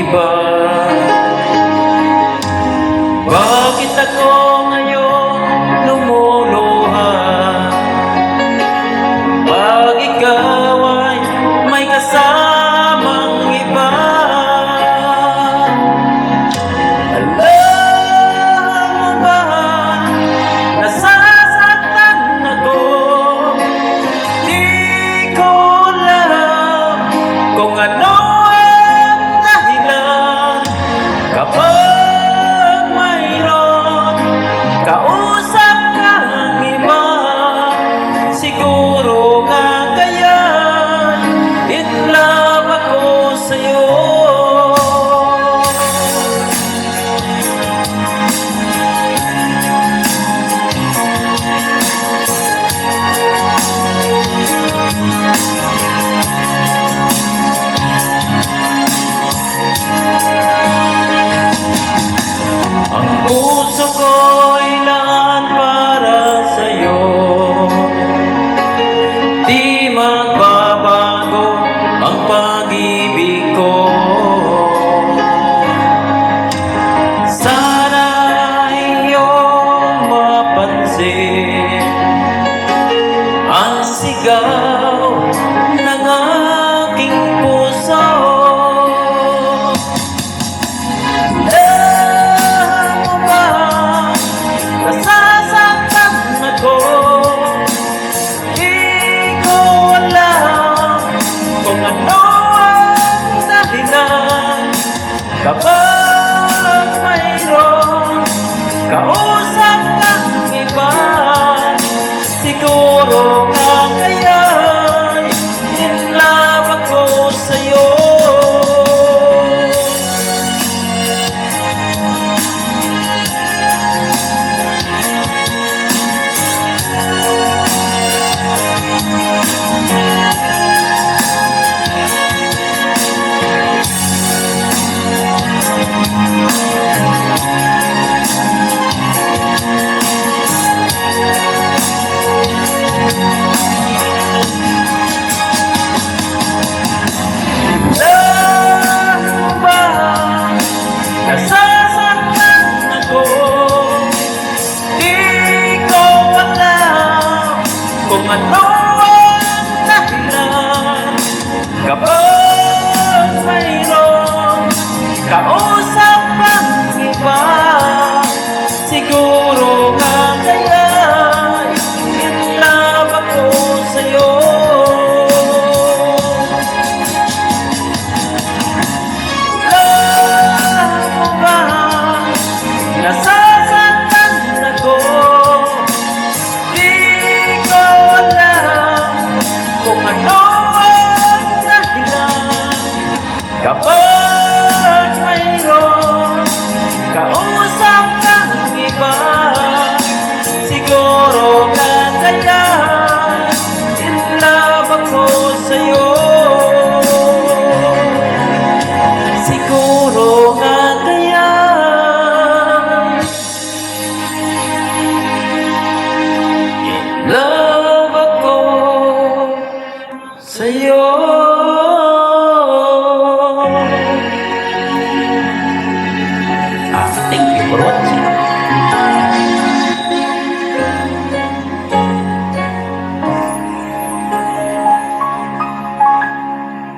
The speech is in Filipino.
iba. Bakit ako ngayon lumuluha pag ikaw ay may kasamang iba? Alam mo ba, nasasaktan ako, di ko alam kung ano ang dahilan. Kapag mayroon kausap kang iba, siguro nga kaya in love ako sa'yo. Ang puso ko'y laan para sa'yo, di magbabago ang pag-ibig ko. Sana iyong mapansin ang sigaw ng aking puso. Kapag mayroon kausap kang iba, siguro nga kaya in love ako sa'yo. Kung ano ang dahilan, kapag mayroon kausap ang iba, siguro nga kaya in love ako sa'yo. Alam mo ba, nasasaktan ako, kung ano ang dahilan. Kapag mayroon kausap kang iba, siguro nga kaya in love ako sa'yo. Siguro nga kaya in love ako sa'yo.